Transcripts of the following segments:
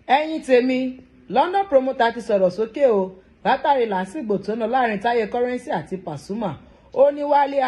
ẹ̀yin tèmi London promoter ti sọ̀rọ̀ sókè o látàrí làásìgbò tó ná láàrin Táyé Currency àti Pasuma. Ó ní Wálé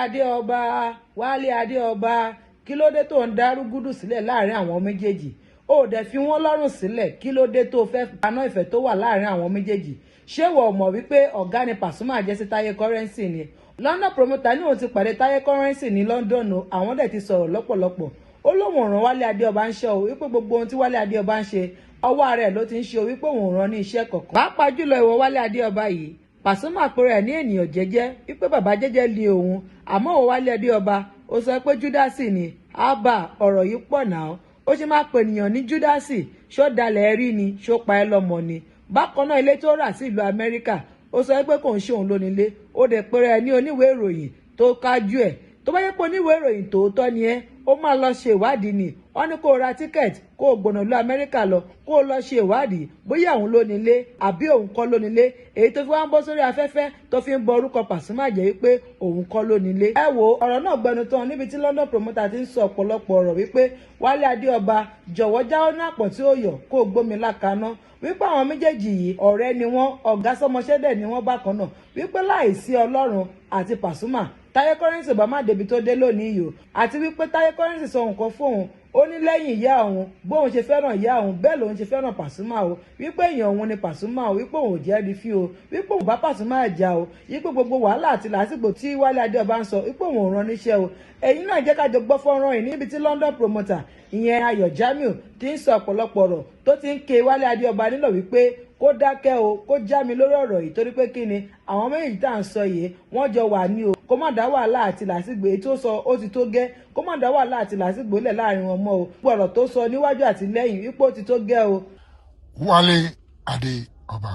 Adéọba kí ló dé tó ń dárúgúdù sílẹ̀ láàrin àwọn méjèèjì, ó dẹ̀ fi wọ́n lọ́rùn sílẹ̀, kí ló dé tó fẹ́ paná ìfẹ́ tó wà láàrin àwọn méjèèjì. Ṣé wọ́n mọ̀ wípé ọ̀gá ni Pasuma jẹ́ sí Táyé Currency ni? London promoter ní òun ti pàdé Táyé Currency ní London o, àwọn dẹ̀ ti sọ̀rọ̀ lọ́pọ̀lọpọ̀. Ó lóun ò rán Wálé Adéọba ń ṣe o, wípé gbogbo ohun tí Wálé Adéọba ń ṣe ọwọ́ rẹ̀ ló ti ń ṣe o, wípé òun rán ní iṣẹ́ kọ̀ọ̀kan. Pàápàá jùlọ ìwọ Wálé Adéọba yìí, Pasuma pé rẹ̀ ní ènìyàn jẹ́jẹ́, wípé bàbá jẹ́jẹ́ lé òun, àmọ́ òun Wálé Adéọba ó sọ pé Júdásì ni. Àbá ọ̀rọ̀ yìí pọ̀ náà, ó ṣe máa pè ènìyàn ní Júdásì, ṣó dalẹ̀ rí ni, ṣó pa ẹ́ lọ́mọ ni. Bákan náà ilé tó rà sí ìlú Amẹ́ríkà, ó sọ pé kò ń ṣe òun lónílé, ó dẹ̀ pé rẹ̀ ní oníwèé ìròyìn tó kájú ẹ̀. Tó bá yẹ pé oníwèé ìròyìn tòótọ́ ni ẹ́, ó máa lọ ṣe ìwádìí ni. Wọ́n ní kó ra tíkẹ́ẹ̀tì kó o gbọ̀nà lọ Amẹ́ríkà lọ kó o lọ ṣe ìwádìí bóyá òun ló nílé àbí òun kọ́ ló nílé, èyí tó fi wá ń bọ́ sórí afẹ́fẹ́ tó fi ń bọ orúkọ Pasuma jẹ́ wípé òun kọ́ ló nílé. Ẹ wo ọ̀rọ̀ náà gbẹnu tán níbi tí London promoter ti ń sọ ọ̀pọ̀lọpọ̀ ọ̀rọ̀ wípé Wálé Adéọba jọ̀wọ́ jáwọ́ ní àpọ̀n tí ó yọ̀ kó o gbómi lákaná, wípé àwọn méjèèjì yìí ọ̀rẹ́ ni wọ́n, ọ̀gá sọmọṣẹ́ dẹ̀ ni wọ́n bákan náà, wípé láìsí Ọlọ́run àti Pasuma Táyé Currency bá má débi tó dé lónìí yìí o, àti wípé Táyé Currency sọ nǹkan fóun, ó ní lẹ́yìn ìyá òun bóun ṣe fẹ́ràn ìyá òun bẹ́ẹ̀ lòun ṣe fẹ́ràn Pasuma o, wípé èèyàn òun ni Pasuma o, wípé òun ò jẹ́ rí fí o, wípé òun bá Pasuma jà o, wípé gbogbo wàhálà àti làásìgbò tí Wálé Adéọba ń sọ wípé òun ò rán níṣẹ́ o. Ẹ̀yin náà jẹ́ ká jọ gbọ́ fọ́nrán yìí níbi tí London promoter ìyẹn Ayọ̀ Jamiu ti ń sọ ọ̀pọ̀lọpọ̀ ọ̀rọ̀ tó ti ń ké Wálé Adéọba nílò wípé kó dákẹ́ o, kó já mi lórí ọ̀rọ̀ yìí, torí pé kí ni àwọn méjì tá à ń sọ yìí wọ́n jọ wà ní o, kó má dá wàhálà àti làásìgbò èyí tó sọ ó ti tó gẹ́, kó má dá wàhálà àti làásìgbò lẹ̀ láàrin wọn mọ́ o. Gbogbo ọ̀rọ̀ tó sọ níwájú àti lẹ́yìn wípé ó ti tó gẹ́ o. Wálé Adéọba,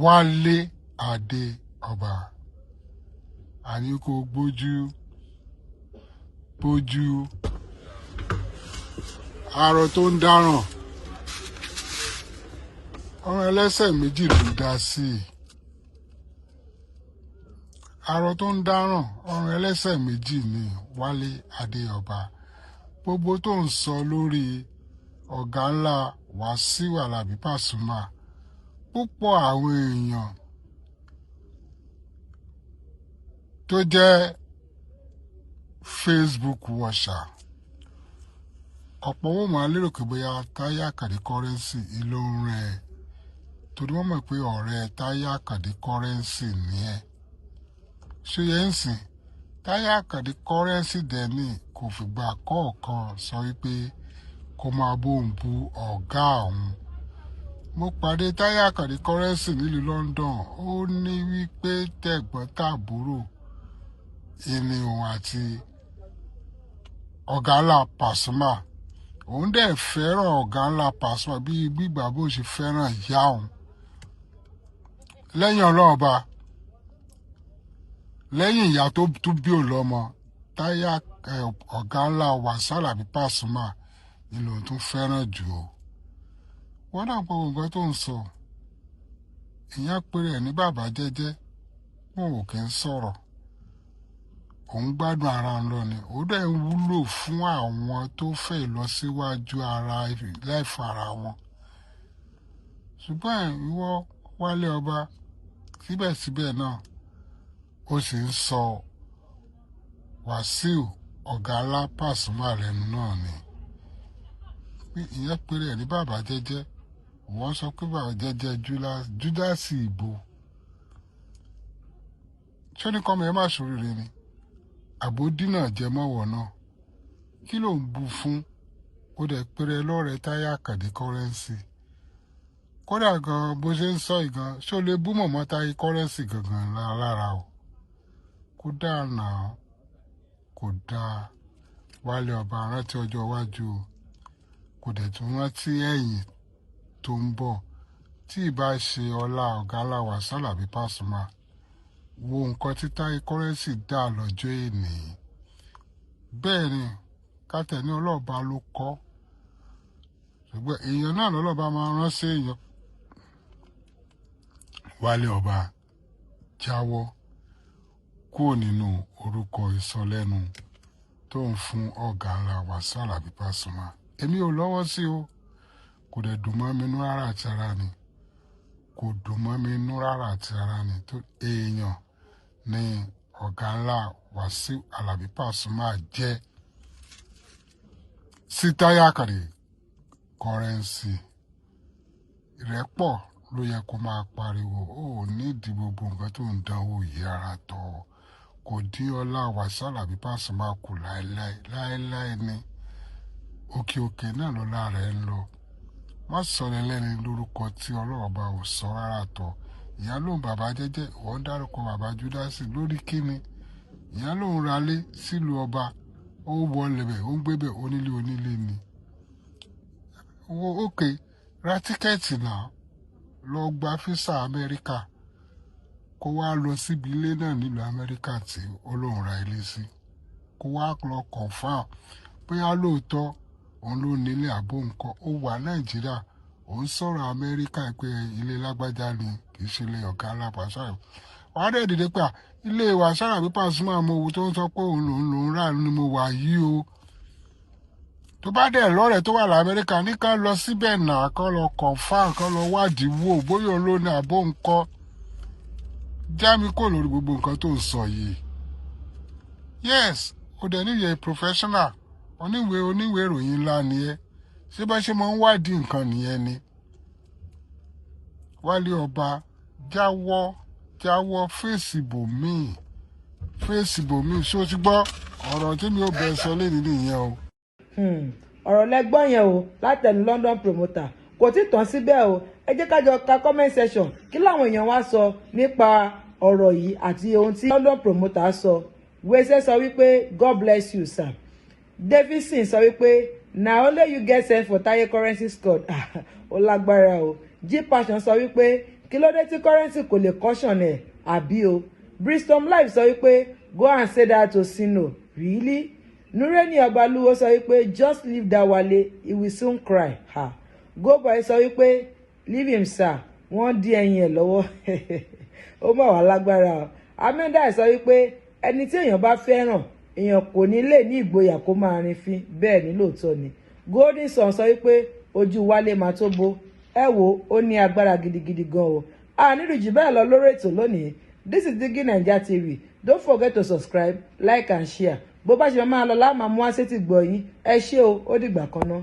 Wálé Adéọba, àní kò bójú arọ tó ń dáràn ọ̀rọ̀ ẹlẹ́sẹ̀ méjì ló ń dá sí i. Arọ tó ń dáràn ọ̀rọ̀ ẹlẹ́sẹ̀ méjì ni Wálé Adéọba. Gbogbo tó ń sọ lórí ọ̀gá ńlá Wàsíù Àlàbí Pasuma, púpọ̀ àwọn èèyàn tó jẹ́ Facebook watcher, ọ̀pọ̀ wọn máa lérò pé bóyá Táyé Àkàndé Currency ìlò ń rẹ̀, torí wọ́n mọ̀ pé ọ̀rẹ́ Táyé Àkàndé Currency ni ẹ́. Ṣé yẹn ń sìn? Táyé Àkàndé Currency dẹ̀ni kò fìgbà kọ̀ọ̀kan sọ wípé kó máa bóun bu ọ̀gá òun. Mo pàdé Táyé Àkàndé Currency nílùú London, ó ní wípé tẹ̀gbọ́n tàbúrò ìní òun àti ọ̀gá ńlá Pasuma. Òun dẹ̀ fẹ́ràn ọ̀gá ńlá Pasuma bí gbígbà bó ṣe fẹ́ràn ìyá òun. Lẹ́yìn ọlọ́ọ̀ba, lẹ́yìn ìyá tó tún bí ò lọ́mọ, Táyé ọ̀gá ńlá Wàsíù Àlàbí Pasuma ni lòun tún fẹ́ràn jù o. Wọ́n náà gbọ́ nǹkan tó ń sọ. Ìyẹn péré ẹ̀ ní bàbá jẹ́jẹ́, wọn ò kí ń sọ̀rọ̀. Òun gbádùn ara ń lọ ni, ó dẹ̀ ń wúlò fún àwọn tó fẹ́ lọ síwájú ara láìfọ ara wọn. Ṣùgbọ́n ìwọ Wálé Ọba síbẹ̀síbẹ̀ náà ó sì ń sọ Wàsíù ọ̀gá ńlá Pasuma lẹ́nu náà ni. Ìyẹn péré ẹ̀ ní bàbá jẹ́jẹ́, wọ́n sọ pé bàbá jẹ́jẹ́ Júdásì ìbò. Ṣé ní kọ́mọ ẹ má ṣoríire ni? Àbódínà jẹmọ́wọ̀ náà kí ló ń bu fún? Ó dẹ̀ péré lọ́rẹ̀ẹ́ Táyé Àkàndé Currency. Kódà gan bó ṣe ń sọ ìgan, ṣé o lè bú mọ̀mọ́ Táyé Currency gangan lára o? Kó dáa náà, kò dáa. Wálé Ọba rántí ọjọ́ iwájú o, kò dẹ̀ tún rántí ẹ̀yìn tó ń bọ̀. Tí ìbá ṣe ọlá ọ̀gá ńlá Wàsíù Àlàbí Pasuma, wo nǹkan tí Táyé Currency dá lọ́jọ́ èní. Bẹ́ẹ̀ ni kátẹ̀ ní ọlọ́ọ̀bá ló kọ́, ṣùgbọ́n èèyàn náà lọ́lọ́ọ̀bá máa rán sí èèyàn. Wálé Ọba jáwọ́ kúrò nínú orúkọ ìsọlẹ́nu tó ń fún ọ̀gá ńlá Wàsíù Àlàbí Pasuma. Èmi ò lọ́wọ́ sí o, kò dẹ̀ dùn mọ́ mi inú rárá àti ara ni kò dùn mọ́ mi inú rárá àti ara ni tó èèyàn ní ọ̀gá ńlá Wàsíù Àlàbí Pasuma jẹ́ sí Táyé Àkàndé Currency. Ìrẹ́pọ̀ ló yẹ kó máa pariwo ó nídìí gbogbo nǹkan tó ń dánwò yìí ara tọ̀ kò dín ọlá Wàsíù Àlàbí Pasuma kù láéláé ní òkè náà lọ́lá rẹ̀ ń lọ. Má sọ̀rọ̀ ẹlẹ́ni lórúkọ tí Ọlọ́run bá ò sọ rárá tọ̀. Ìyá lóun bàbá jẹ́jẹ́ wọ́n dárúkọ bàbá Júdásì lórí kíni. Ìyá lóun ralé sílùú ọba ó wọlé bẹ̀ ó ń gbé bẹ̀ onílé ni. Ókè ra tíkẹ́ẹ̀tì náà lọ gba físà Amẹ́ríkà kó wá lọ síbi ilé náà nílùú Amẹ́ríkà tí Ọlọ́run ra ilé sí kó wá lọ confirm bóyá lóòótọ́ òun ló nílé àbó nǹkan ó wà Nàìjíríà òun sọ̀rọ̀ Amẹ́ríkà pé ilé lágbájá ni kì í ṣe ilé ọ̀gá alápàṣà wà á dẹ̀ dìde pé ilé Wàsíù Àlàbí Pasuma mo wo tó ń sọ pé òun lòun rà ni mo wà yìí o tó bá dẹ̀ lọ́rẹ̀ẹ́ tó wà l'Amẹ́ríkà ní ká lọ síbẹ̀ náà kán lọ confirm kán lọ wádìí wò bóyá òun ló ní àbó nǹkan já mi kò lórí gbogbo nǹkan tó ń sọ yìí yes ó dẹ̀ níyẹ professional oníwèé ìròyìn ńlá ni ẹ ṣé bá ṣe máa ń wádìí nǹkan nìyẹn ni Wálé Ọba jáwọ́ fèsì bòmíì ṣó ti gbọ́ ọ̀rọ̀ tí mi ò bẹ̀ sọ lẹ́ni nìyẹn o. ọ̀rọ̀ lẹ́gbọ́n yẹn o látẹnu London promoter kò tí tán síbẹ̀ o ẹ jẹ́ ká jọ ka comment section kí làwọn èèyàn wá sọ nípa ọ̀rọ̀ yìí àti ohun tí London promoter sọ. Wese sọ wípé God bless you sir. Davidson sọ wípé na only you get sent for Taye Currency squad ó lágbára o. G-Passion sọ wípé kí ló dé tí Currency kò lè caution ẹ̀ àbí o. Bristol Live sọ wípé go and say that to Sino really. Nureni Ọbalúwo sọ wípé just leave that Wale he will soon cry. Goboy sọ wípé leave him sir wọ́n dí ẹyin ẹ̀ lọ́wọ́ ó mà wá lágbára o. Amenda sọ wípé ẹni tí èèyàn bá fẹ́ràn èèyàn kò ní lè ní ìgboyà kó máa rin fín bẹ́ẹ̀ ni lóòótọ́ ni. Golden Sun sọ wípé ojú Wálé máa tó bó ẹ wo ó ní agbára gidigidi gan o. A nílùú jù bẹ́ẹ̀ lọ lórí ètò lónìí. This is DIGINAIJA TV. Don't forget to subscribe, like and share. Bó bá ṣe máa lọ láàmú àmú àṣetì gbọ́ yín ẹ ṣé o ó dìgbà kan náà.